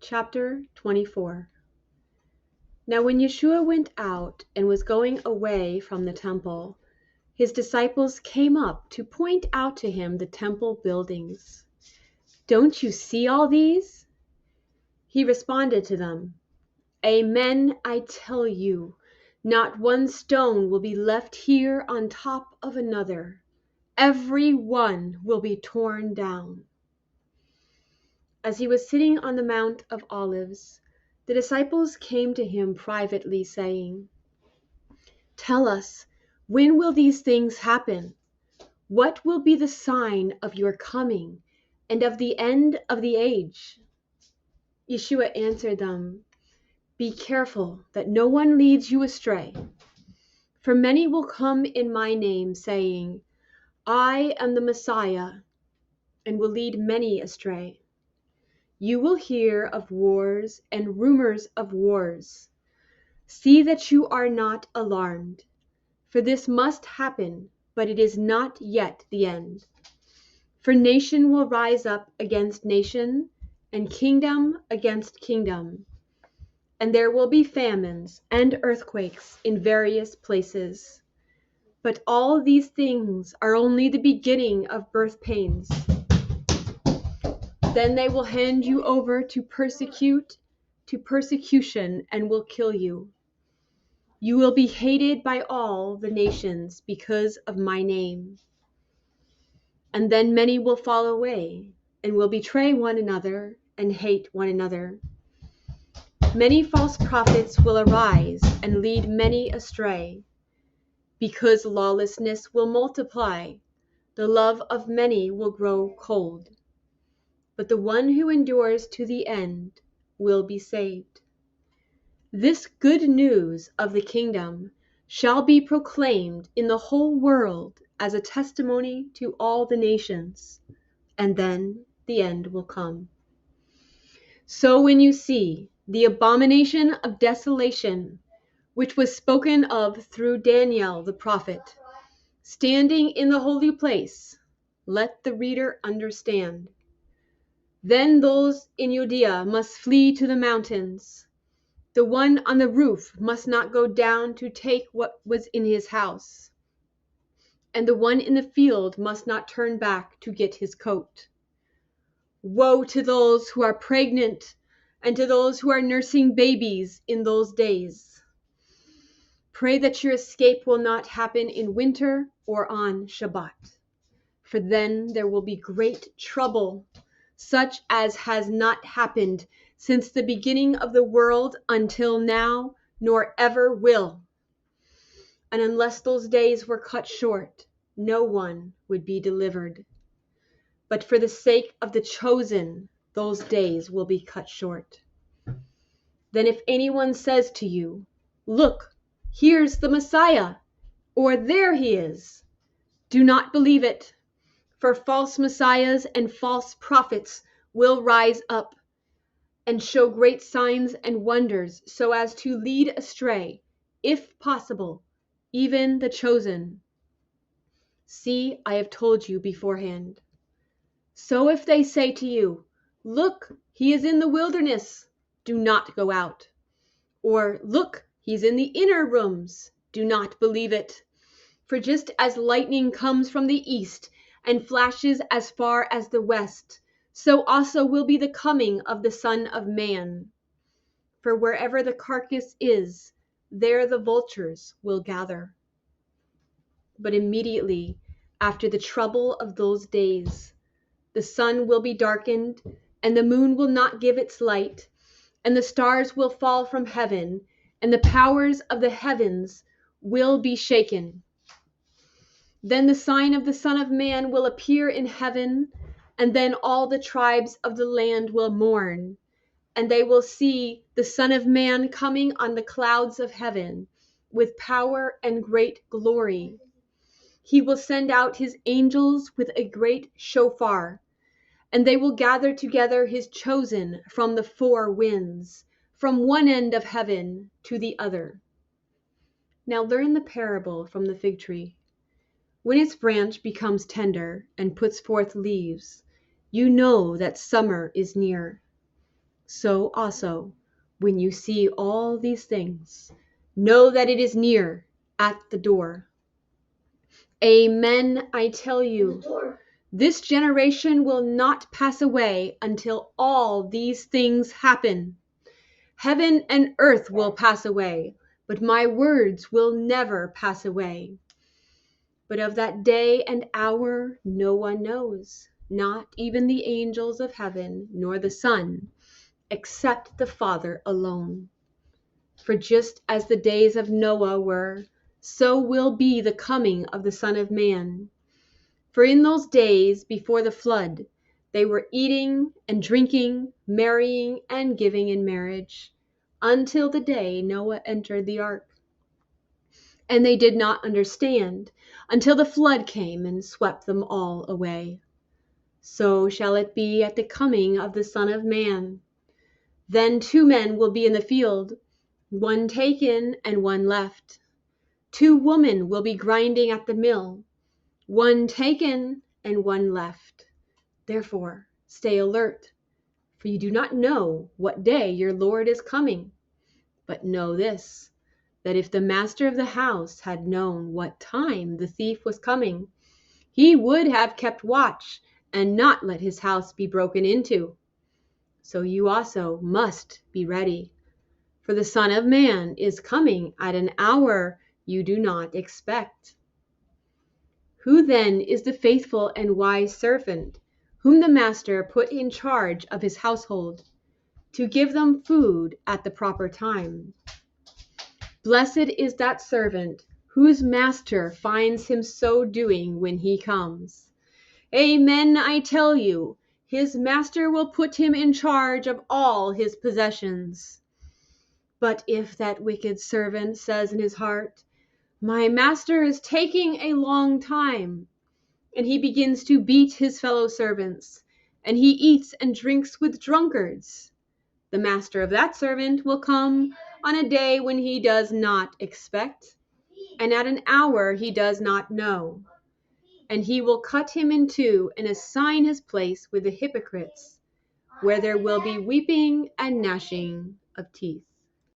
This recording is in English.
Chapter 24. Now when Yeshua went out and was going away from the temple, his disciples came up to point out to him the temple buildings. "Don't you see all these?" He responded to them, "Amen, I tell you, not one stone will be left here on top of another. Every one will be torn down." As he was sitting on the Mount of Olives, the disciples came to him privately, saying, "Tell us, when will these things happen? What will be the sign of your coming and of the end of the age?" Yeshua answered them, "Be careful that no one leads you astray. For many will come in my name, saying, 'I am the Messiah,' and will lead many astray. You will hear of wars and rumors of wars. See that you are not alarmed, for this must happen, but it is not yet the end. For nation will rise up against nation, and kingdom against kingdom. And there will be famines and earthquakes in various places. But all these things are only the beginning of birth pains. Then they will hand you over to persecution and will kill you. You will be hated by all the nations because of my name. And then many will fall away and will betray one another and hate one another. Many false prophets will arise and lead many astray. Because lawlessness will multiply, the love of many will grow cold. But the one who endures to the end will be saved. This good news of the kingdom shall be proclaimed in the whole world as a testimony to all the nations, and then the end will come. So when you see the abomination of desolation, which was spoken of through Daniel the prophet, standing in the holy place, let the reader understand. Then those in Judea must flee to the mountains. The one on the roof must not go down to take what was in his house, and the one in the field must not turn back to get his coat. Woe to those who are pregnant and to those who are nursing babies in those days. Pray that your escape will not happen in winter or on Shabbat, for then there will be great trouble, such as has not happened since the beginning of the world until now, nor ever will. And unless those days were cut short, no one would be delivered. But for the sake of the chosen, those days will be cut short. Then if anyone says to you, 'Look, here's the Messiah,' or 'There he is,' do not believe it. For false messiahs and false prophets will rise up and show great signs and wonders so as to lead astray, if possible, even the chosen. See, I have told you beforehand. So if they say to you, 'Look, he is in the wilderness,' do not go out. Or, 'Look, he's in the inner rooms,' do not believe it. For just as lightning comes from the east and flashes as far as the west, so also will be the coming of the Son of Man. For wherever the carcass is, there the vultures will gather. But immediately after the trouble of those days, the sun will be darkened, and the moon will not give its light, and the stars will fall from heaven, and the powers of the heavens will be shaken. Then the sign of the Son of Man will appear in heaven, and then all the tribes of the land will mourn, and they will see the Son of Man coming on the clouds of heaven with power and great glory. He will send out his angels with a great shofar, and they will gather together his chosen from the four winds, from one end of heaven to the other. Now learn the parable from the fig tree. When its branch becomes tender and puts forth leaves, you know that summer is near. So also, when you see all these things, know that it is near at the door. Amen, I tell you, this generation will not pass away until all these things happen. Heaven and earth will pass away, but my words will never pass away. But of that day and hour no one knows, not even the angels of heaven, nor the Son, except the Father alone. For just as the days of Noah were, so will be the coming of the Son of Man. For in those days before the flood, they were eating and drinking, marrying and giving in marriage, until the day Noah entered the ark. And they did not understand until the flood came and swept them all away. So shall it be at the coming of the Son of Man. Then 2 men will be in the field, one taken and one left. 2 women will be grinding at the mill, one taken and one left. Therefore, stay alert, for you do not know what day your Lord is coming. But know this, that if the master of the house had known what time the thief was coming, he would have kept watch and not let his house be broken into. So you also must be ready, for the Son of Man is coming at an hour you do not expect. Who then is the faithful and wise servant, whom the master put in charge of his household, to give them food at the proper time? Blessed is that servant whose master finds him so doing when he comes. Amen, I tell you, his master will put him in charge of all his possessions. But if that wicked servant says in his heart, "My master is taking a long time," and he begins to beat his fellow servants, and he eats and drinks with drunkards, the master of that servant will come on a day when he does not expect, and at an hour he does not know. And he will cut him in two and assign his place with the hypocrites, where there will be weeping and gnashing of teeth.